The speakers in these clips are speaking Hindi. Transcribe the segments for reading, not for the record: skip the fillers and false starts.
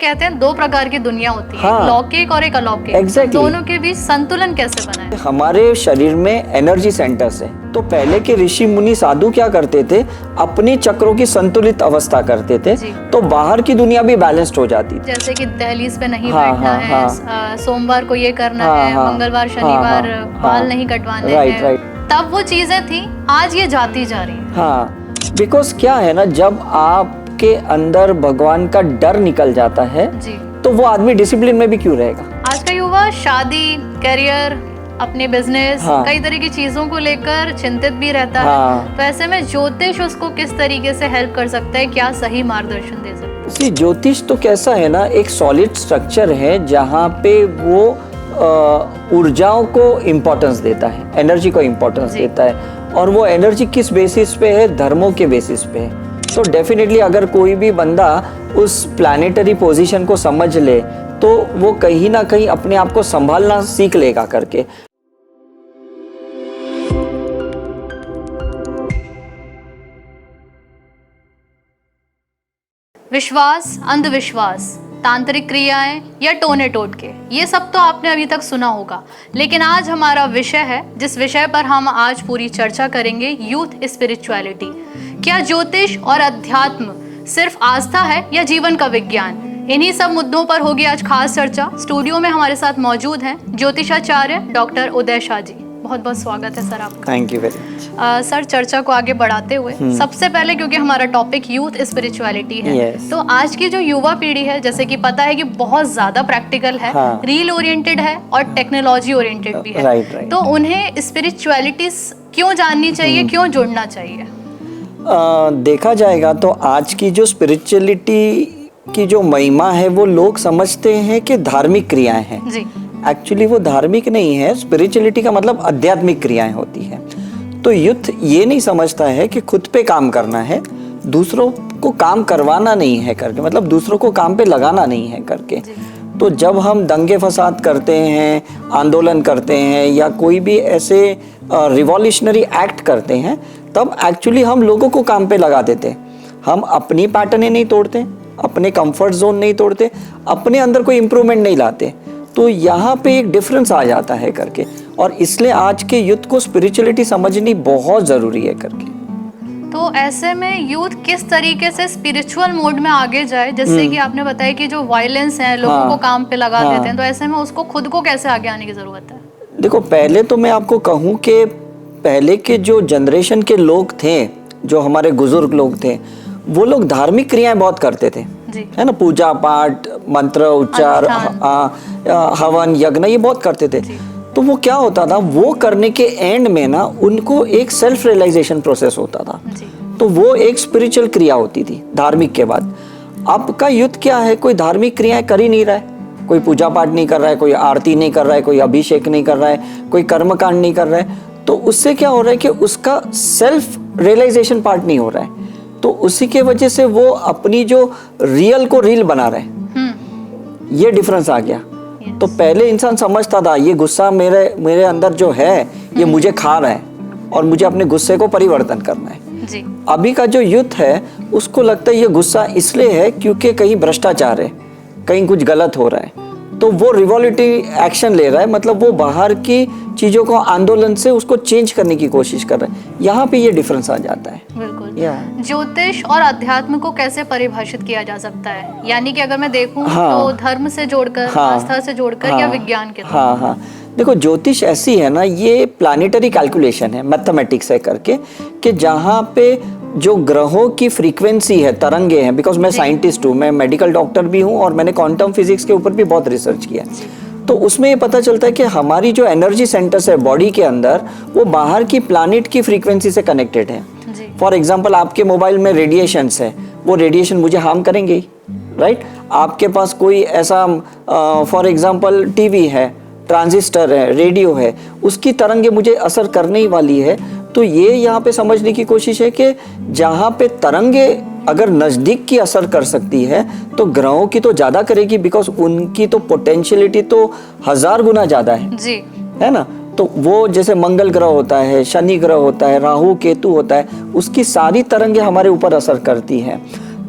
कहते हैं दो प्रकार की दुनिया होती है, हाँ, लौकिक और एक अलौकिक। exactly. दोनों के बीच संतुलन कैसे बनाए? हमारे शरीर में एनर्जी सेंटर्स है, तो पहले के ऋषि मुनि साधु क्या करते थे, अपनी चक्रों की संतुलित अवस्था करते थे, तो बाहर की दुनिया भी बैलेंस्ड हो जाती थी। जैसे कि दहलीज पे नहीं बैठना है, सोमवार को ये करना है, मंगलवार शनिवार बाल नहीं कटवाने हैं। तब वो चीजें थी, आज ये जाती जा रही है। हाँ, बिकॉज क्या है ना, जब आपके अंदर भगवान का डर निकल जाता है जी, तो वो आदमी डिसिप्लिन में भी क्यों रहेगा। आज का युवा शादी, करियर, अपने बिजनेस, कई तरह की चीजों को लेकर चिंतित भी रहता है। तो ऐसे में ज्योतिष उसको किस तरीके से हेल्प कर सकता है, क्या सही मार्गदर्शन दे सकता है? ज्योतिष तो कैसा है ना, एक सॉलिड स्ट्रक्चर है जहाँ पे वो ऊर्जाओं को इम्पोर्टेंस देता है, एनर्जी को इम्पोर्टेंस देता है, और वो एनर्जी किस बेसिस पे है, धर्मों के बेसिस पे है। तो डेफिनेटली अगर कोई भी बंदा उस प्लैनेटरी पोजीशन को समझ ले तो वो कहीं ना कहीं अपने आप को संभालना सीख लेगा करके। विश्वास, अंधविश्वास, तांत्रिक क्रियाएं या टोने टोटके, ये सब तो आपने अभी तक सुना होगा, लेकिन आज हमारा विषय है, जिस विषय पर हम आज पूरी चर्चा करेंगे, यूथ स्पिरिचुअलिटी। क्या ज्योतिष और अध्यात्म सिर्फ आस्था है या जीवन का विज्ञान? इन्हीं सब मुद्दों पर होगी आज खास चर्चा। स्टूडियो में हमारे साथ मौजूद हैं ज्योतिषाचार्य डॉक्टर उदय शाह जी। बहुत बहुत स्वागत है सर आपका। Thank you very much. Sir, चर्चा को आगे बढ़ाते हुए सबसे पहले, क्योंकि हमारा टॉपिक यूथ स्पिरिचुअलिटी है, तो आज की जो युवा पीढ़ी है, जैसे कि पता है कि बहुत ज्यादा प्रैक्टिकल है, रील ओरिएंटेड है और टेक्नोलॉजी ओरिएंटेड भी है, तो उन्हें स्पिरिचुअलिटी क्यों जाननी चाहिए, क्यों जुड़ना चाहिए? देखा जाएगा तो आज की जो स्पिरिचुअलिटी की जो महिमा है, वो लोग समझते हैं कि धार्मिक क्रियाएं हैं जी। एक्चुअली वो धार्मिक नहीं है। स्पिरिचुअलिटी का मतलब आध्यात्मिक क्रियाएं होती हैं। तो यूथ ये नहीं समझता है कि खुद पे काम करना है, दूसरों को काम करवाना नहीं है करके, मतलब दूसरों को काम पे लगाना नहीं है करके। तो जब हम दंगे फसाद करते हैं, आंदोलन करते हैं, या कोई भी ऐसे रिवॉल्यूशनरी एक्ट करते हैं, तब एक्चुअली हम लोगों को काम पे लगा देते हैं। हम अपनी पैटर्न नहीं तोड़ते, अपने कंफर्ट जोन नहीं तोड़ते, अपने अंदर कोई इम्प्रूवमेंट नहीं लाते। तो यहाँ पे एक डिफरेंस आ जाता है करके, और इसलिए आज के यूथ को स्पिरिचुअलिटी समझनी बहुत ज़रूरी है करके। तो ऐसे में यूथ किस तरीके से स्पिरिचुअल मोड में आगे जाए? जैसे कि आपने बताया कि जो वायलेंस है, लोगों को काम पे लगा देते हैं, तो ऐसे में उसको खुद को कैसे आगे आने की ज़रूरत है? देखो, पहले तो मैं आपको कहूँ कि पहले के जो जनरेशन के लोग थे, जो हमारे बुजुर्ग लोग थे, वो लोग धार्मिक क्रियाएं बहुत करते थे, है ना, पूजा पाठ, मंत्र उच्चार, हवन यज्ञ, ये बहुत करते थे। तो वो क्या होता था, वो करने के एंड में ना उनको एक सेल्फ रियलाइजेशन प्रोसेस होता था, तो वो एक स्पिरिचुअल क्रिया होती थी धार्मिक के बाद। अब का यूथ क्या है, कोई धार्मिक क्रियाएं कर ही नहीं रहा है, कोई पूजा पाठ नहीं कर रहा है, कोई आरती नहीं कर रहा है, कोई अभिषेक नहीं कर रहा है, कोई कर्मकांड नहीं कर रहा है। तो उससे क्या हो रहा है कि उसका सेल्फ रियलाइजेशन पार्ट नहीं हो रहा है, तो उसी के वजह से वो अपनी जो रियल को रील बना रहे हैं। ये डिफरेंस आ गया। तो पहले इंसान समझता था ये गुस्सा मेरे अंदर जो है, ये मुझे खा रहा है और मुझे अपने गुस्से को परिवर्तन करना है जी। अभी का जो यूथ है, उसको लगता है ये गुस्सा इसलिए है क्योंकि कहीं भ्रष्टाचार है, कहीं कुछ गलत हो रहा है, तो वो रिवॉल्यूटरी एक्शन ले रहा है, मतलब वो बाहर की चीजों को आंदोलन से उसको चेंज करने की कोशिश कर रहा है। यहाँ पे ये डिफरेंस आ जाता है। बिल्कुल। ज्योतिष और अध्यात्म को कैसे परिभाषित किया जा सकता है? यानी कि अगर मैं देखूं तो धर्म से जोड़कर, आस्था से जोड़कर, या विज्ञान के? हाँ, देखो, ज्योतिष ऐसी है ना, ये प्लानिटरी कैलकुलेशन है, मैथमेटिक्स है करके, कि जहाँ पे जो ग्रहों की फ्रीक्वेंसी है, तरंगे हैं, बिकॉज मैं साइंटिस्ट हूँ, मैं मेडिकल डॉक्टर भी हूँ, और मैंने क्वांटम फिजिक्स के ऊपर भी बहुत रिसर्च किया है। तो उसमें ये पता चलता है कि हमारी जो एनर्जी सेंटर्स है बॉडी के अंदर, वो बाहर की प्लानिट की फ्रीक्वेंसी से कनेक्टेड है। फॉर एग्जाम्पल, आपके मोबाइल में रेडिएशंस है, वो रेडिएशन मुझे हार्म करेंगे ही, राइट? आपके पास कोई ऐसा फॉर एग्जाम्पल टीवी है, ट्रांजिस्टर है, रेडियो है, उसकी तरंगे मुझे असर करने ही वाली है। तो ये यहाँ पे समझने की कोशिश है कि जहाँ पे तरंगे अगर नज़दीक की असर कर सकती है, तो ग्रहों की तो ज़्यादा करेगी, बिकॉज उनकी तो पोटेंशियलिटी तो 1000 गुना ज़्यादा है जी, है ना। तो वो जैसे मंगल ग्रह होता है, शनि ग्रह होता है, राहु केतु होता है, उसकी सारी तरंगे हमारे ऊपर असर करती हैं।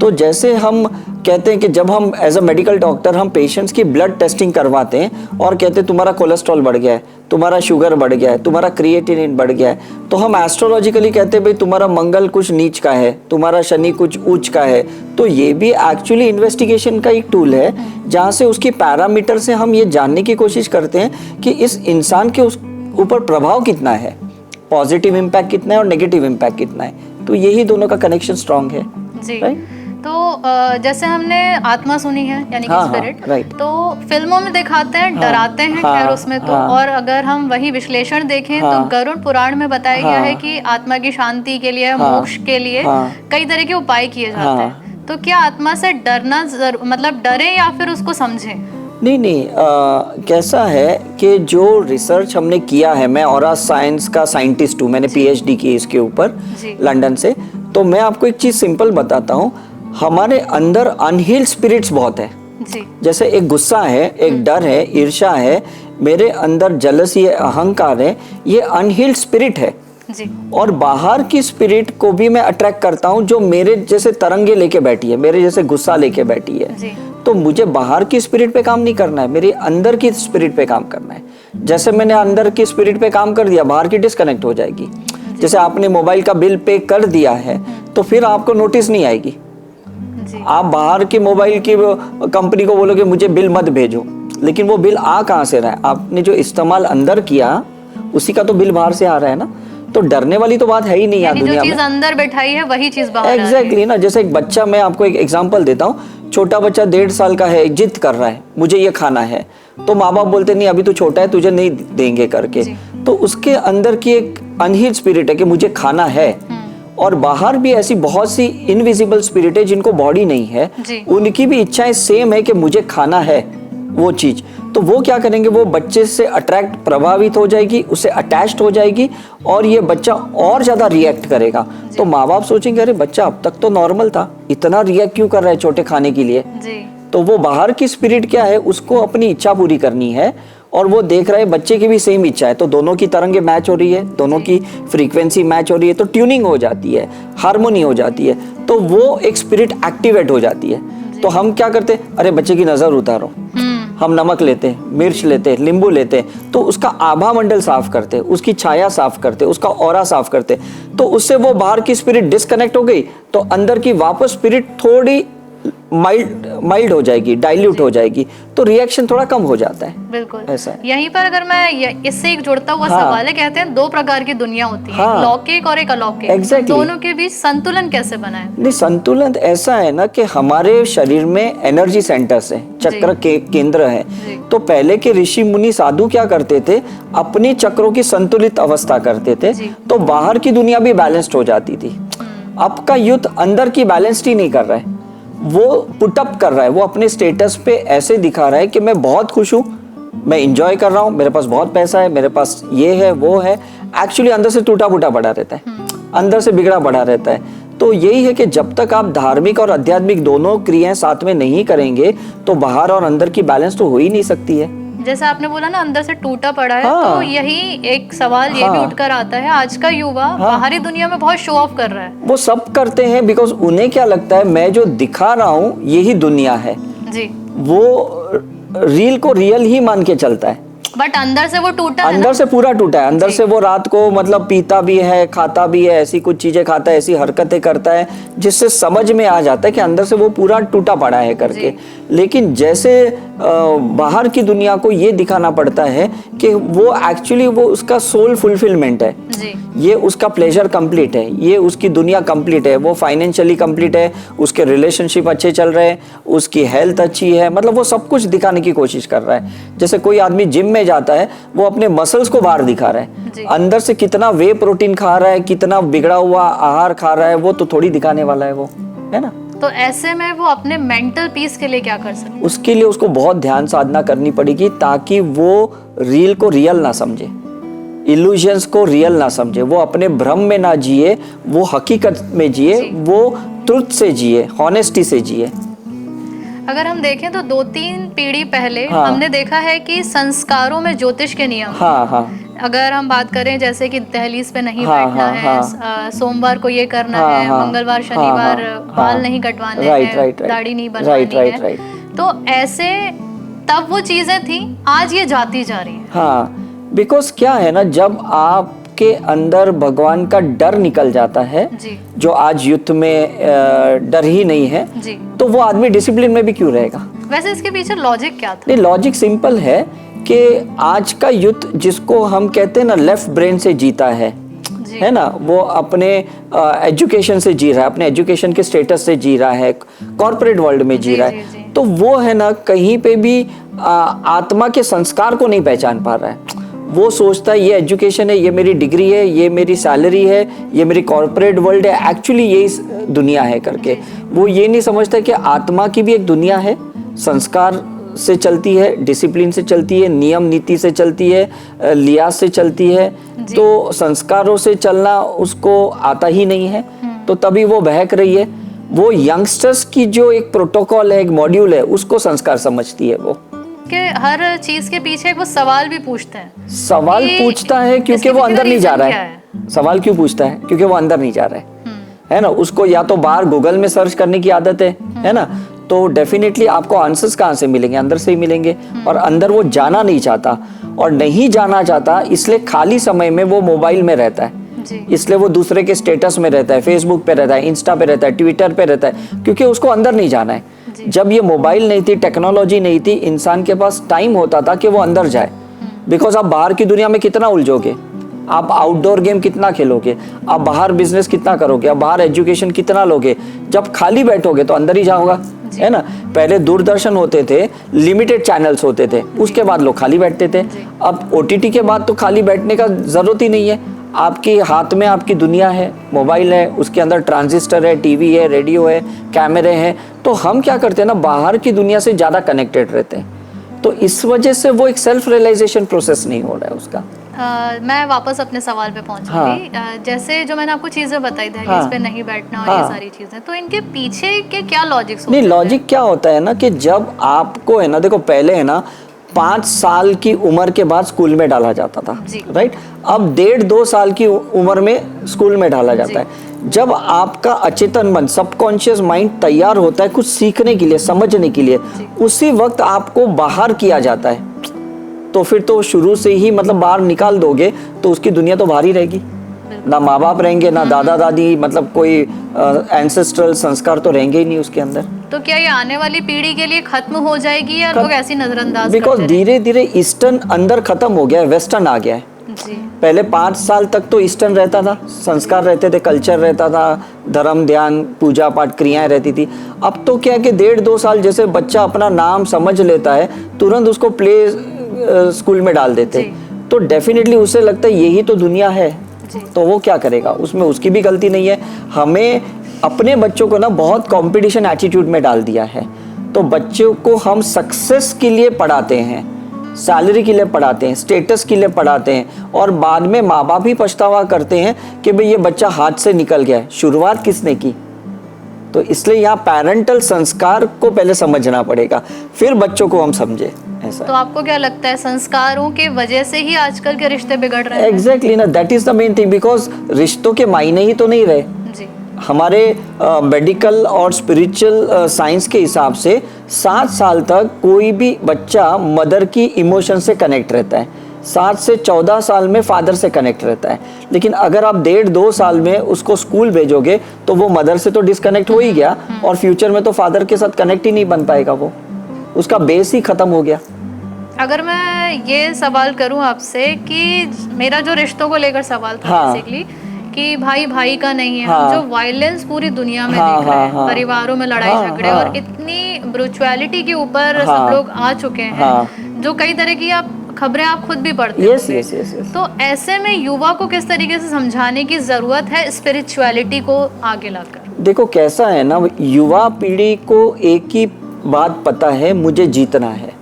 तो जैसे हम कहते हैं कि जब हम एज अ मेडिकल डॉक्टर हम पेशेंट्स की ब्लड टेस्टिंग करवाते हैं और कहते हैं तुम्हारा कोलेस्ट्रॉल बढ़ गया है, तुम्हारा शुगर बढ़ गया है, तुम्हारा क्रिएटिनिन बढ़ गया है, तो हम एस्ट्रोलॉजिकली कहते हैं भाई तुम्हारा मंगल कुछ नीच का है, तुम्हारा शनि कुछ उच्च का है। तो ये भी एक्चुअली इन्वेस्टिगेशन का एक टूल है जहाँ से उसकी पैरामीटर से हम ये जानने की कोशिश करते हैं कि इस इंसान के उस ऊपर प्रभाव कितना है, पॉजिटिव इम्पैक्ट कितना है और नेगेटिव इम्पैक्ट कितना है। तो यही दोनों का कनेक्शन स्ट्रांग है जी। राइट? तो जैसे हमने आत्मा सुनी है यानी कि स्पिरिट, राइट। तो फिल्मों में दिखाते हैं, डराते हैं खैर उसमें तो, और अगर हम वही विश्लेषण देखें तो गरुड़ पुराण में बताया गया है कि आत्मा की शांति के लिए, मोक्ष के लिए कई तरह के उपाय किए जाते हैं। तो क्या आत्मा से डरना मतलब डरे या फिर उसको समझें? नहीं, कैसा है कि जो रिसर्च हमने किया है, मैं ऑरा साइंस का साइंटिस्ट हूँ, मैंने पीएचडी की इसके ऊपर लंदन से। तो मैं आपको एक चीज सिंपल बताता हूँ, हमारे अंदर अनहील्ड स्पिरिट्स बहुत है जी। जैसे एक गुस्सा है, एक डर है, ईर्ष्या है, मेरे अंदर जलसी है, अहंकार है, ये अनहील्ड स्पिरिट है जी। और बाहर की स्पिरिट को भी मैं अट्रैक्ट करता हूँ जो मेरे जैसे तरंगे लेके बैठी है, मेरे जैसे गुस्सा लेके बैठी है जी। तो मुझे बाहर की स्पिरिट पे काम नहीं करना है, मेरे अंदर की स्पिरिट पे काम करना है। जैसे मैंने अंदर की स्पिरिट पे काम कर दिया, बाहर की डिस्कनेक्ट हो जाएगी। जैसे आपने मोबाइल का बिल पे कर दिया है तो फिर आपको नोटिस नहीं आएगी। आप बाहर की मोबाइल की कंपनी को बोलोगे मुझे बिल मत भेजो, लेकिन वो बिल आ कहाँ से रहा है? आपने जो इस्तेमाल अंदर किया उसी का तो बिल बाहर से आ रहा है ना। तो डरने वाली तो बात है ही नहीं यार दुनिया में। जो चीज अंदर बैठाई है वही चीज बाहर एग्जैक्टली ना। जैसे एक बच्चा, मैं आपको एक एग्जांपल देता हूँ, छोटा बच्चा 1.5 साल का है, जिद कर रहा है मुझे ये खाना है, तो माँ बाप बोलते नहीं अभी तो छोटा है तुझे नहीं देंगे करके। तो उसके अंदर की एक अनहील्ड स्पिरिट है कि मुझे खाना है। और बाहर भी ऐसी बहुत सी इनविजिबल स्पिरिट है जिनको बॉडी नहीं है, उनकी भी इच्छाएं सेम है कि मुझे खाना है वो चीज। तो वो क्या करेंगे, वो बच्चे से अट्रैक्ट प्रभावित हो जाएगी, उससे अटैच्ड हो जाएगी और ये बच्चा और ज्यादा रिएक्ट करेगा। तो माँ बाप सोचेंगे अरे बच्चा अब तक तो नॉर्मल था, इतना रिएक्ट क्यों कर रहा है छोटे खाने के लिए? तो वो बाहर की स्पिरिट क्या है, उसको अपनी इच्छा पूरी करनी है और वो देख रहा है बच्चे की भी सेम इच्छा है, तो दोनों की तरंगे मैच हो रही है, दोनों की फ्रीक्वेंसी मैच हो रही है, तो ट्यूनिंग हो जाती है, हार्मोनी हो जाती है, तो वो एक स्पिरिट एक्टिवेट हो जाती है। तो हम क्या करते हैं, अरे बच्चे की नजर उतारो, हम नमक लेते हैं, मिर्च लेते हैं, नींबू लेते हैं, तो उसका आभा मंडल साफ करते हैं, उसकी छाया साफ करते हैं, उसका ऑरा साफ करते हैं, तो उससे वो बाहर की स्पिरिट डिस्कनेक्ट हो गई, तो अंदर की वापस स्पिरिट थोड़ी माइल्ड हो जाएगी, डाइल्यूट हो जाएगी, तो रिएक्शन थोड़ा कम हो जाता है। बिल्कुल ऐसा है। यहीं पर अगर मैं इससे एक जुड़ता हुआ सवाल है, कहते हैं 2 प्रकार की दुनिया होती है, लौकिक और एक अलौकिक। Exactly. दोनों के बीच संतुलन कैसे बनाए? नहीं, संतुलन ऐसा है ना कि हमारे शरीर में एनर्जी सेंटर्स है, चक्र के केंद्र है। तो पहले के ऋषि मुनि साधु क्या करते थे, अपने चक्रों की संतुलित अवस्था करते थे, तो बाहर की दुनिया भी बैलेंस्ड हो जाती थी। अब का युद्ध अंदर की बैलेंस्ड ही नहीं कर रहा है, वो पुटअप कर रहा है, वो अपने स्टेटस पे ऐसे दिखा रहा है कि मैं बहुत खुश हूँ, मैं इंजॉय कर रहा हूँ, मेरे पास बहुत पैसा है, मेरे पास ये है वो है। एक्चुअली अंदर से टूटा फूटा पड़ा रहता है, अंदर से बिगड़ा पड़ा रहता है। तो यही है कि जब तक आप धार्मिक और आध्यात्मिक दोनों क्रियाएं साथ में नहीं करेंगे तो बाहर और अंदर की बैलेंस तो हो ही नहीं सकती है। जैसे आपने बोला ना अंदर से टूटा पड़ा है, तो यही एक सवाल ये भी उठकर आता है, आज का युवा बाहरी दुनिया में बहुत शो ऑफ कर रहा है। वो सब करते हैं बिकॉज उन्हें क्या लगता है मैं जो दिखा रहा हूँ यही दुनिया है जी। वो रील को रियल ही मान के चलता है, बट अंदर से वो टूटा है, अंदर से पूरा टूटा है। अंदर से वो रात को मतलब पीता भी है, खाता भी है, ऐसी कुछ चीजें खाता है, ऐसी हरकतें करता है जिससे समझ में आ जाता है कि अंदर से वो पूरा टूटा पड़ा है करके। लेकिन जैसे बाहर की दुनिया को ये दिखाना पड़ता है कि वो एक्चुअली वो उसका सोल फुलफिलमेंट है जी। ये उसका प्लेजर कंप्लीट है, ये उसकी दुनिया कंप्लीट है, वो फाइनेंशियली कंप्लीट है, उसके रिलेशनशिप अच्छे चल रहे हैं, उसकी हेल्थ अच्छी है, मतलब वो सब कुछ दिखाने की कोशिश कर रहा है। जैसे कोई आदमी जिम में जाता है, वो अपने मसल्स को बाहर दिखा रहा है, अंदर से कितना वे प्रोटीन खा रहा है, कितना बिगड़ा हुआ आहार खा रहा है, वो तो थोड़ी दिखाने वाला है, वो है ना। तो ऐसे में वो अपने मेंटल पीस के लिए क्या कर सकते हैं? उसके लिए उसको बहुत ध्यान साधना करनी पड़ेगी ताकि वो रील को रियल ना समझे, इल्यूजन्स को रियल ना समझे, वो अपने भ्रम में ना जिए, वो हकीकत में जिए, वो ट्रुथ से जिए, हॉनेस्टी से जिए। अगर हम देखें तो 2-3 पीढ़ी पहले हमने देखा है कि संस्कारों में ज्योतिष के नियम अगर हम बात करें जैसे कि दहलीज पे नहीं हाँ, बैठना हाँ, है, हाँ, सोमवार को ये करना हाँ, है, हाँ, मंगलवार शनिवार हाँ, हाँ, बाल हाँ, नहीं कटवाने राइट, हैं, राइट, राइट, दाढ़ी नहीं राइट, बनवानी राइट, है, राइट, तो ऐसे तब वो चीजें थी, आज ये जाती जा रही हैं। हाँ, बिकॉज क्या है ना, जब आपके अंदर भगवान का डर निकल जाता है, जी जो आज युद्ध में डर ही नहीं है, जी। तो वो आदमी डिसिप्लिन में भी क्यों रहेगा? वैसे इसके पीछे लॉजिक क्या था? नहीं, लॉजिक सिंपल है कि आज का युद्ध जिसको हम कहते हैं ना लेफ्ट ब्रेन से जीता है ना, वो अपने एजुकेशन से जी रहा है, अपने एजुकेशन के स्टेटस से जी रहा है, कॉर्पोरेट वर्ल्ड में जी रहा है, तो वो है ना कहीं पे भी आत्मा के संस्कार को नहीं पहचान पा रहा है। वो सोचता है ये एजुकेशन है, ये मेरी डिग्री है, ये मेरी सैलरी है, ये मेरी कॉर्पोरेट वर्ल्ड है, एक्चुअली यही दुनिया है करके। वो ये नहीं समझता कि आत्मा की भी एक दुनिया है, संस्कार से चलती है, डिसिप्लिन से चलती है, नियम नीति से चलती है, लियाज से चलती है। तो संस्कारों से चलना उसको आता ही नहीं है, तो तभी वो बहक रही है। वो यंगस्टर्स की जो एक प्रोटोकॉल है, एक मॉड्यूल है, उसको संस्कार समझती है। वो कि हर चीज के पीछे वो सवाल भी पूछते हैं। सवाल पूछता है क्योंकि वो अंदर नहीं जा रहा है। सवाल क्यों पूछता है? क्योंकि वो अंदर नहीं जा रहा है ना। उसको या तो बाहर गूगल में सर्च करने की आदत है ना, तो डेफिनेटली आपको आंसर्स कहाँ से मिलेंगे? अंदर से ही मिलेंगे। और अंदर वो जाना नहीं चाहता, और नहीं जाना चाहता इसलिए खाली समय में वो मोबाइल में रहता है, इसलिए वो दूसरे के स्टेटस में रहता है, फेसबुक पे रहता है, इंस्टा पे रहता है, ट्विटर पे रहता है, क्योंकि उसको अंदर नहीं जाना है। जब ये मोबाइल नहीं थी, टेक्नोलॉजी नहीं थी, इंसान के पास टाइम होता था कि वो अंदर जाए। बिकॉज आप बाहर की दुनिया में कितना उलझोगे, आप आउटडोर गेम कितना खेलोगे, आप बाहर बिजनेस कितना करोगे, आप बाहर एजुकेशन कितना लोगे। जब खाली बैठोगे तो अंदर ही जाओगा, है ना। पहले दूरदर्शन होते थे, लिमिटेड चैनल्स होते थे, उसके बाद लोग खाली बैठते थे। अब ओटीटी के बाद तो खाली बैठने का जरूरत ही नहीं है। आपके हाथ में आपकी दुनिया है, मोबाइल है, उसके अंदर ट्रांजिस्टर है, टीवी है, रेडियो है, कैमरे हैं। तो हम क्या करते हैं ना, बाहर की दुनिया से ज़्यादा कनेक्टेड रहते हैं। तो इस वजह से वो एक सेल्फ रियलाइजेशन प्रोसेस नहीं हो रहा है उसका। मैं वापस अपने सवाल पे पहुंचूंगी। जैसे जो मैंने आपको चीजें बताई दहलीज पे नहीं बैठना और ये सारी चीजें, तो इनके पीछे के क्या लॉजिक होते हैं? नहीं, लॉजिक क्या होता है ना कि जब आपको है ना, देखो पहले है ना 5 साल की उम्र के बाद स्कूल में डाला जाता था, राइट। अब 1.5-2 साल की उम्र में स्कूल में डाला जाता है। जब आपका अचेतन मन, सबकॉन्शियस माइंड तैयार होता है कुछ सीखने के लिए, समझने के लिए, उसी वक्त आपको बाहर किया जाता है। तो फिर तो शुरू से ही मतलब बाहर निकाल दोगे तो उसकी दुनिया तो बाहर ही रहेगी। ना माँ बाप रहेंगे, ना दादा दादी, मतलब कोई एंसेस्ट्रल संस्कार तो रहेंगे ही नहीं उसके अंदर। तो क्या ये आने वाली पीढ़ी के लिए खत्म हो जाएगी या लोग ऐसी नजरअंदाज? बिकॉज धीरे धीरे ईस्टर्न अंदर खत्म हो गया है, वेस्टर्न आ गया है। पहले 5 साल तक तो ईस्टर्न रहता था, संस्कार रहते थे, कल्चर रहता था, धर्म, ध्यान, पूजा पाठ, क्रियाएं रहती थी। अब तो क्या है कि 1.5-2 साल जैसे बच्चा अपना नाम समझ लेता है, तुरंत उसको प्ले स्कूल में डाल देते। तो डेफिनेटली उसे लगता है यही तो दुनिया है, तो वो क्या करेगा? उसमें उसकी भी गलती नहीं है। हमें अपने बच्चों को ना बहुत कंपटीशन एटीट्यूड में डाल दिया है। तो बच्चों को हम सक्सेस के लिए पढ़ाते हैं, सैलरी के लिए पढ़ाते हैं, स्टेटस के लिए पढ़ाते हैं, और बाद में माँ बाप ही पछतावा करते हैं कि भाई ये बच्चा हाथ से निकल गया है। शुरुआत किसने की? तो इसलिए यहाँ पेरेंटल संस्कार को पहले समझना पड़ेगा, फिर बच्चों को हम समझे। ऐसा तो आपको क्या लगता है संस्कारों के वजह से ही आजकल के रिश्ते बिगड़ रहे हैं? एग्जैक्टली ना, that is the main thing. Because रिश्तों के मायने ही तो नहीं रहे। हमारे मेडिकल और स्पिरिचुअल साइंस के हिसाब से 7 साल तक कोई भी बच्चा मदर की इमोशन से कनेक्ट रहता है, 7 से 14 साल में फादर से कनेक्ट रहता है। लेकिन अगर आप 1.5-2 साल में उसको स्कूल भेजोगे तो वो मदर से तो डिस्कनेक्ट हो ही गया, और फ्यूचर में तो फादर के साथ कनेक्ट ही नहीं बन पाएगा, वो उसका बेस ही खत्म हो गया। अगर मैं ये सवाल करूं आपसे कि मेरा जो रिश्तों को लेकर सवाल था बेसिकली कि भाई भाई का नहीं है, हम जो वायलेंस पूरी दुनिया में देख रहे हैं, परिवारों में लड़ाई झगड़े और इतनी ब्रूचुअलिटी के ऊपर सब लोग आ चुके हैं, जो कई तरह की आप खबरें आप खुद भी पढ़ते हैं। तो ऐसे में युवा को किस तरीके से समझाने की जरूरत है स्पिरिचुअलिटी को आगे लाकर? देखो कैसा है ना, युवा पीढ़ी को एक ही बात पता है, मुझे जीतना है,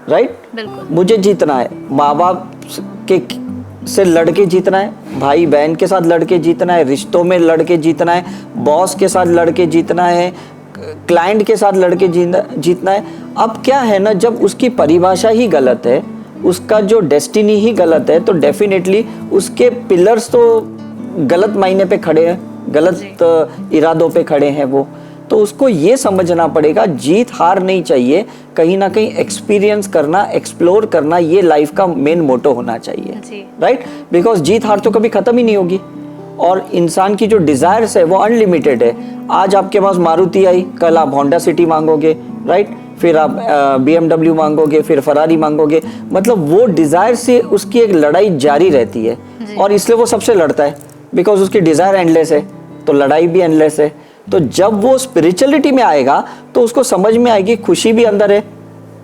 राइट? बिल्कुल, मुझे जीतना है। माँ बाप के से लड़के जीतना है, भाई बहन के साथ लड़के जीतना है, रिश्तों में लड़के जीतना है, बॉस के साथ लड़के जीतना है, क्लाइंट के साथ लड़के जीतना है। अब क्या है ना, जब उसकी परिभाषा ही गलत है, उसका जो डेस्टिनी ही गलत है, तो डेफिनेटली उसके पिलर्स तो गलत मायने पे खड़े हैं, गलत इरादों पे खड़े हैं वो। तो उसको ये समझना पड़ेगा जीत हार नहीं चाहिए, कहीं ना कहीं एक्सपीरियंस करना, एक्सप्लोर करना, ये लाइफ का मेन मोटो होना चाहिए, राइट? बिकॉज जीत हार तो कभी खत्म ही नहीं होगी और इंसान की जो डिजायर्स है वो अनलिमिटेड है। आज आपके पास मारुति आई, कल आप होंडा सिटी मांगोगे, राइट? फिर आप BMW मांगोगे, फिर फरारी मांगोगे। मतलब वो डिजायर से उसकी एक लड़ाई जारी रहती है और इसलिए वो सबसे लड़ता है, बिकॉज उसकी डिजायर एंडलेस है, तो लड़ाई भी एंडलेस है। तो जब वो स्पिरिचुअलिटी में आएगा तो उसको समझ में आएगी खुशी भी अंदर है,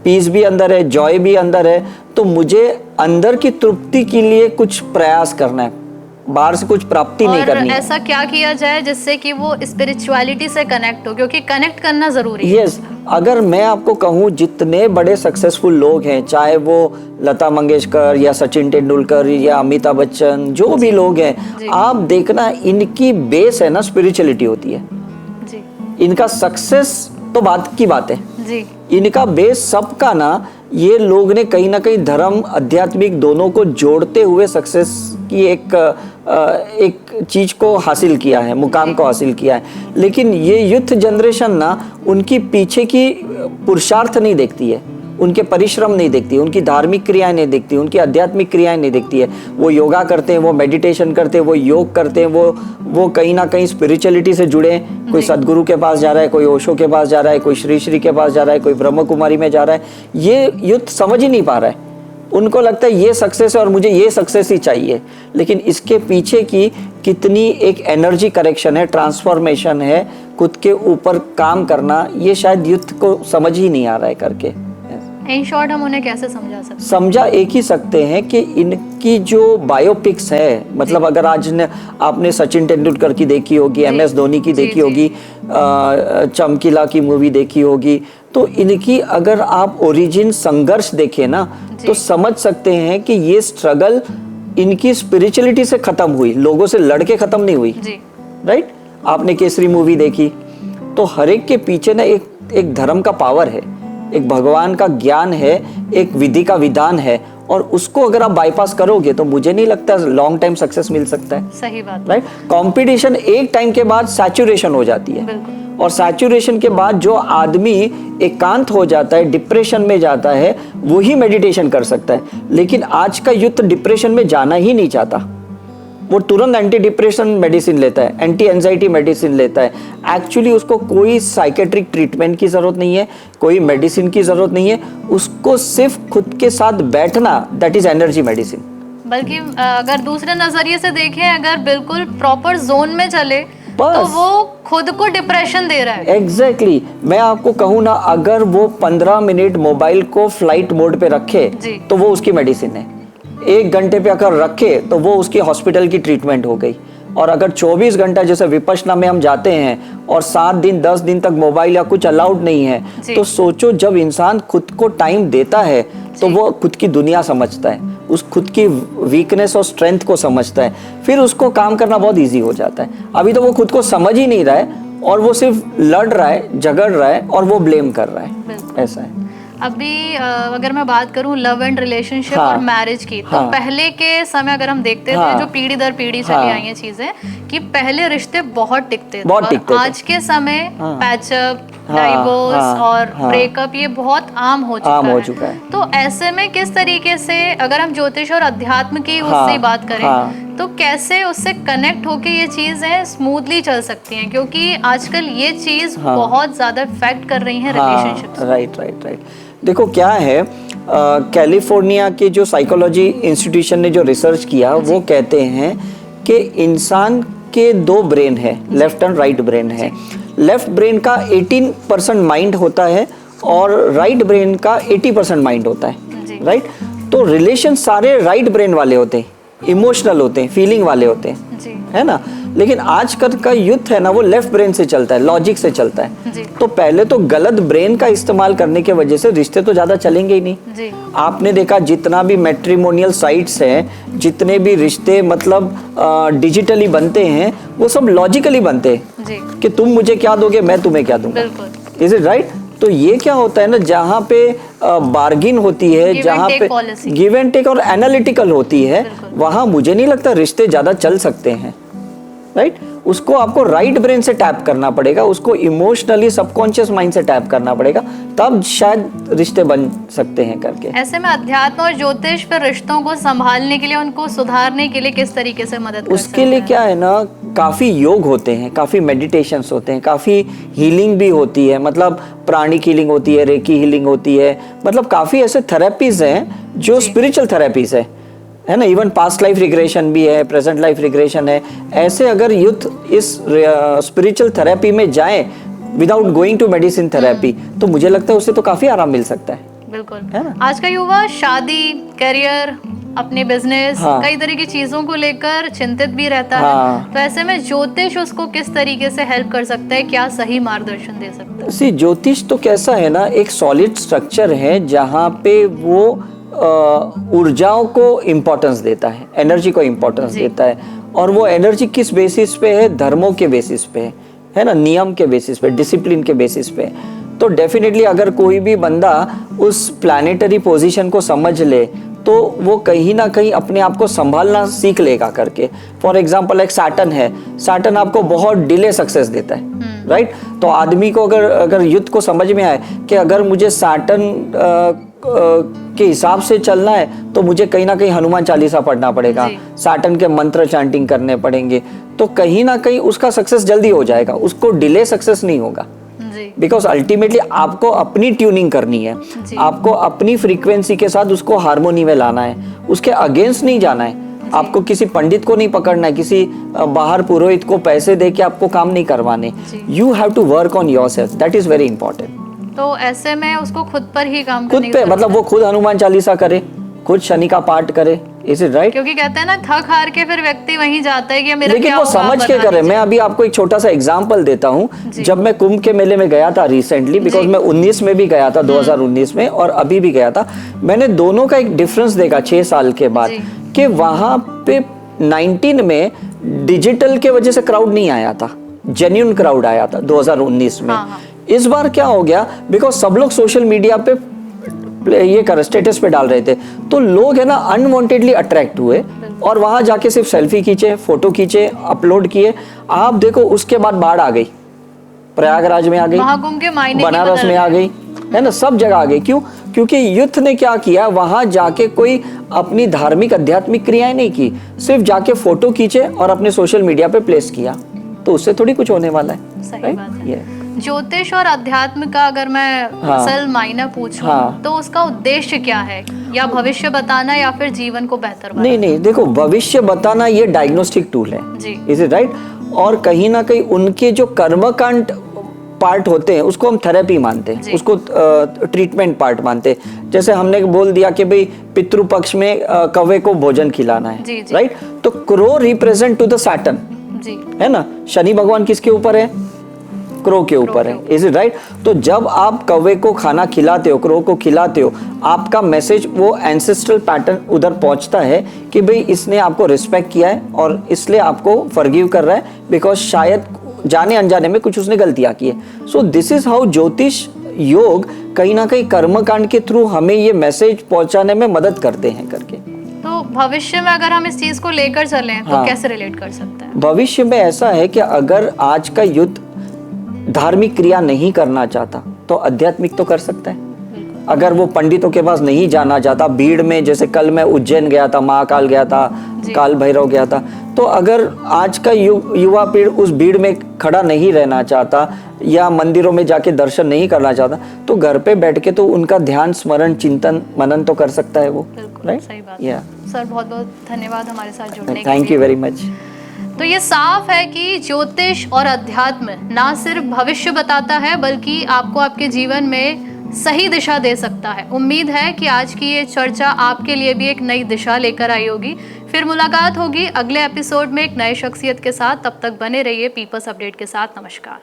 पीस भी अंदर है, जॉय भी अंदर है। तो मुझे अंदर की तृप्ति के लिए कुछ प्रयास करना है, बाहर से कुछ प्राप्ति नहीं करनी है। ऐसा क्या किया जाए जिससे कि वो स्पिरिचुअलिटी से कनेक्ट हो, क्योंकि कनेक्ट करना जरूरी है। यस, अगर मैं आपको कहूँ जितने बड़े सक्सेसफुल लोग हैं, चाहे वो लता मंगेशकर या सचिन तेंदुलकर या अमिताभ बच्चन, जो भी लोग हैं, आप देखना इनकी बेस है ना स्पिरिचुअलिटी होती है जी। इनका सक्सेस तो बात की बात है जी। इनका बेस सबका ना, ये लोग ने कहीं ना कहीं धर्म आध्यात्मिक दोनों को जोड़ते हुए सक्सेस की एक चीज को हासिल किया है, मुकाम को हासिल किया है। लेकिन ये यूथ जनरेशन ना उनकी पीछे की पुरुषार्थ नहीं देखती है, उनके परिश्रम नहीं देखती, उनकी धार्मिक क्रियाएं नहीं देखती, उनकी आध्यात्मिक क्रियाएं नहीं देखती है। वो योगा करते हैं, वो मेडिटेशन करते हैं, वो योग करते हैं, वो कहीं ना कहीं स्पिरिचुअलिटी से जुड़े हैं। कोई सदगुरु के पास जा रहा है, कोई ओशो के पास जा रहा है, कोई श्री श्री के पास जा रहा है, कोई ब्रह्म कुमारी में जा रहा है। ये यूथ समझ ही नहीं पा रहा है। उनको लगता है ये सक्सेस है और मुझे ये सक्सेस ही चाहिए, लेकिन इसके पीछे की कितनी एक एनर्जी करेक्शन है, ट्रांसफॉर्मेशन है, खुद के ऊपर काम करना, ये शायद यूथ को समझ ही नहीं आ रहा है करके। इन शॉर्ट हम उन्हें कैसे समझा सकते हैं? समझा एक ही सकते हैं कि इनकी जो बायोपिक्स है, मतलब अगर आज आपने सचिन तेंदुलकर की देखी होगी, MS धोनी की देखी होगी, चमकीला की मूवी देखी होगी, तो इनकी अगर आप ओरिजिन संघर्ष देखें ना, तो समझ सकते हैं कि ये स्ट्रगल इनकी स्पिरिचुअलिटी से खत्म हुई, लोगों से लड़के खत्म नहीं हुई, राइट? आपने केसरी मूवी देखी, तो हर एक के पीछे ना एक धर्म का पावर है, एक भगवान का ज्ञान है, एक विधि का विधान है, और उसको अगर आप बाईपास करोगे तो मुझे नहीं लगता लॉन्ग टाइम सक्सेस मिल सकता है। सही बात, राइट? कंपटीशन एक टाइम के बाद सैचुरेशन हो जाती है, और सैचुरेशन के बाद जो आदमी एकांत हो जाता है, डिप्रेशन में जाता है, वही मेडिटेशन कर सकता है। लेकिन आज का यूथ डिप्रेशन में जाना ही नहीं चाहता, वो तुरंत एंटी डिप्रेशन मेडिसिन लेता है, एंटी एंजाइटी मेडिसिन लेता है। एक्चुअली उसको कोई साइकेट्रिक ट्रीटमेंट की जरूरत नहीं है, कोई मेडिसिन की जरूरत नहीं है, उसको सिर्फ खुद के साथ बैठना, दैट इज एनर्जी मेडिसिन। बल्कि अगर दूसरे नजरिए से देखें, अगर बिल्कुल प्रॉपर जोन में चले तो वो खुद को डिप्रेशन दे रहा है। एग्जैक्टली मैं आपको कहूँ ना, अगर वो 15 मिनट मोबाइल को फ्लाइट मोड पे रखे तो वो उसकी मेडिसिन है। 1 घंटे पे अगर रखे तो वो उसकी हॉस्पिटल की ट्रीटमेंट हो गई। और अगर 24 घंटा जैसे विपश्यना में हम जाते हैं और 7 दिन 10 दिन तक मोबाइल या कुछ अलाउड नहीं है, तो सोचो जब इंसान खुद को टाइम देता है तो वो खुद की दुनिया समझता है, उस खुद की वीकनेस और स्ट्रेंथ को समझता है, फिर उसको काम करना बहुत इजी हो जाता है। अभी तो वो खुद को समझ ही नहीं रहा है और वो सिर्फ लड़ रहा है, झगड़ रहा है और वो ब्लेम कर रहा है, ऐसा है। अभी अगर मैं बात करूं लव एंड रिलेशनशिप और मैरिज की, तो पहले के समय अगर हम देखते थे, जो पीढ़ी दर पीढ़ी चली आई हैं चीजें, कि पहले रिश्ते बहुत टिकते थे, और आज के समय पैचअप, डाइवोर्स और ब्रेकअप ये बहुत आम हो चुका है। तो ऐसे में किस तरीके से, अगर हम ज्योतिष और अध्यात्म की उससे बात करें, तो कैसे उससे कनेक्ट होके ये चीजें स्मूथली चल सकती हैं, क्योंकि आजकल ये चीज बहुत ज्यादा इफेक्ट कर रही है रिलेशनशिप्स। राइट। देखो क्या है, कैलिफोर्निया के जो साइकोलॉजी इंस्टीट्यूशन ने जो रिसर्च किया, वो कहते हैं कि इंसान के 2 ब्रेन है, लेफ्ट एंड राइट ब्रेन है। लेफ्ट ब्रेन का 18% माइंड होता है और राइट ब्रेन का 80% माइंड होता है, राइट? तो रिलेशन सारे राइट ब्रेन वाले होते हैं, इमोशनल होते हैं, फीलिंग वाले होते हैं, है ना? लेकिन आजकल का यूथ है ना, वो लेफ्ट ब्रेन से चलता है, लॉजिक से चलता है। तो पहले तो गलत ब्रेन का इस्तेमाल करने की वजह से रिश्ते तो ज्यादा चलेंगे ही नहीं। आपने देखा जितना भी मैट्रिमोनियल साइट्स हैं, जितने भी रिश्ते मतलब डिजिटली बनते हैं, वो सब लॉजिकली बनते हैं कि तुम मुझे क्या दोगे, मैं तुम्हें क्या दूंगा। Is it right? तो ये क्या होता है ना, जहाँ पे बार्गिन होती है, जहाँ पे गिव एंड टेक और एनालिटिकल होती है, वहाँ मुझे नहीं लगता रिश्ते ज्यादा चल सकते हैं, राइट? उसको आपको राइट ब्रेन से टैप करना पड़ेगा, उसको इमोशनली सबकॉन्शियस माइंड से टैप करना पड़ेगा, तब शायद रिश्ते बन सकते हैं करके। ऐसे में अध्यात्म और ज्योतिष पर रिश्तों को संभालने के लिए, उनको सुधारने के लिए किस तरीके से मदद कर उसके लिए क्या है ना, काफी योग होते हैं, काफी मेडिटेशंस होते हैं, काफी हीलिंग भी होती है, मतलब प्राणिक हीलिंग होती है, रेकी हीलिंग होती है, मतलब काफी ऐसे थेरेपीज हैं जो स्पिरिचुअल थेरेपीज है ना। इवन पास्ट लाइफ रिग्रेशन भी है, प्रेजेंट लाइफ रिग्रेशन है। ऐसे अगर यूथ इस स्पिरिचुअल थेरेपी में जाए without going to medicine therapy, तो मुझे लगता है उससे तो काफी आराम मिल सकता है। बिल्कुल, है ना? आज का युवा शादी, करियर, अपने बिजनेस, कई तरह की चीजों को लेकर चिंतित भी रहता है। तो ऐसे में ज्योतिष उसको किस तरीके से हेल्प कर सकता है, क्या सही मार्गदर्शन दे सकता है? सी, ज्योतिष तो कैसा है ना, एक सॉलिड स्ट्रक्चर है जहाँ पे वो ऊर्जाओं को इम्पोर्टेंस देता है, एनर्जी को इम्पोर्टेंस देता है। और वो एनर्जी किस बेसिस पे है? धर्मों के बेसिस पे है ना, नियम के बेसिस पे, डिसिप्लिन के बेसिस पे। तो डेफिनेटली अगर कोई भी बंदा उस प्लैनेटरी पोजीशन को समझ ले, तो वो कहीं ना कहीं अपने आप को संभालना सीख लेगा करके। फॉर एग्जाम्पल एक सैटर्न है, सैटर्न आपको बहुत डिले सक्सेस देता है, राइट? तो आदमी को अगर युद्ध को समझ में आए कि अगर मुझे सैटर्न के हिसाब से चलना है, तो मुझे कहीं ना कहीं हनुमान चालीसा पढ़ना पड़ेगा, सैटर्न के मंत्र चैंटिंग करने पड़ेंगे, तो कहीं ना कहीं उसका सक्सेस जल्दी हो जाएगा, उसको डिले सक्सेस नहीं होगा। बिकॉज अल्टीमेटली आपको अपनी ट्यूनिंग करनी है, आपको अपनी फ्रीक्वेंसी के साथ उसको हार्मोनी में लाना है, उसके अगेंस्ट नहीं जाना है। आपको किसी पंडित को नहीं पकड़ना है, किसी बाहर पुरोहित को पैसे दे के आपको काम नहीं करवाने। You have to work on yourself, that is very important. तो ऐसे में उसको खुद पर ही काम खुद पे, मतलब वो खुद हनुमान चालीसा करे, खुद शनि का पाठ करे, इज इट राइट? क्योंकि कहते हैं ना, थक हार के फिर व्यक्ति वहीं जाता है कि मेरा लेकिन क्या वो होगा, समझ के करे। मैं अभी आपको एक छोटा सा एग्जांपल देता हूँ। जब मैं कुंभ के मेले में गया था रिसेंटली, बिकॉज मैं 19 में भी गया था, 2019 में, और अभी भी गया था, मैंने दोनों का एक डिफरेंस देखा 6 साल के बाद, कि वहां पे 19 में डिजिटल के वजह से क्राउड नहीं आया था, जेन्युइन क्राउड आया था 2019 में। इस बार क्या हो गया, बिकॉज सब लोग सोशल मीडिया पे ये कर स्टेटस पे डाल रहे थे, तो लोग है ना अनवांटेडली अट्रैक्ट हुए और वहां जाके सिर्फ सेल्फी खींचे, फोटो खींचे, अपलोड किए। आप देखो उसके बाद बाढ़ आ गई, प्रयागराज में आ गई, महाकुंभ के मायने बनारस में आ गई, है ना, सब जगह आ गई। क्यों? क्योंकि युद्ध ने क्या किया, वहां जाके कोई अपनी धार्मिक आध्यात्मिक क्रियाएं नहीं की, सिर्फ जाके फोटो खींचे और अपने सोशल मीडिया पे प्लेस किया, तो उससे थोड़ी कुछ होने वाला है। सही बात है। ज्योतिष और अध्यात्म का अगर मैं असल मायना पूछूं, तो उसका उद्देश्य क्या है? या भविष्य बताना, या फिर जीवन को बेहतर बनाना? नहीं, देखो, भविष्य बताना ये डायग्नोस्टिक टूल है, इज इट राइट? और कहीं ना कहीं उनके जो कर्मकांड पार्ट होते हैं उसको हम थेरेपी मानते हैं, उसको ट्रीटमेंट पार्ट मानते हैं। जैसे हमने बोल दिया कि भाई पितृपक्ष में कौवे को भोजन खिलाना है, राइट? तो crow represent to the Saturn, है ना। शनि भगवान किसके ऊपर है? क्रो के ऊपर है, इज इट राइट? तो जब आप कौवे को खाना खिलाते हो, क्रो को खिलाते हो, आपका मैसेज वो एंसेस्ट्रल पैटर्न उधर पहुंचता है कि भाई इसने आपको रिस्पेक्ट किया है और इसलिए आपको फॉरगिव कर रहा है, बिकॉज शायद जाने अनजाने में कुछ उसने गलतियां की है। सो दिस इज हाउ ज्योतिष योग कहीं ना कहीं कर्मकांड के थ्रू हमें ये मैसेज पहुंचाने में मदद करते हैं करके। तो भविष्य में अगर हम इस चीज को लेकर चलें, तो कैसे रिलेट कर सकते हैं? भविष्य में ऐसा है कि अगर आज का युद्ध धार्मिक क्रिया नहीं करना चाहता, तो आध्यात्मिक तो कर सकता है। अगर वो पंडितों के पास नहीं जाना चाहता, भीड़ में, जैसे कल मैं उज्जैन गया था, महाकाल गया था, काल भैरव गया था, तो अगर आज का युवा पीढ़ी उस भीड़ में खड़ा नहीं रहना चाहता या मंदिरों में जाके दर्शन नहीं करना चाहता, तो घर पे बैठ के तो उनका ध्यान, स्मरण, चिंतन, मनन तो कर सकता है वो, राइट? सही बात है। सर, बहुत बहुत धन्यवाद हमारे साथ जुड़ने के लिए। Thank you very much. तो ये साफ है कि ज्योतिष और अध्यात्म ना सिर्फ भविष्य बताता है, बल्कि आपको आपके जीवन में सही दिशा दे सकता है। उम्मीद है कि आज की ये चर्चा आपके लिए भी एक नई दिशा लेकर आई होगी। फिर मुलाकात होगी अगले एपिसोड में एक नए शख्सियत के साथ। तब तक बने रहिए पीपल्स अपडेट के साथ। नमस्कार।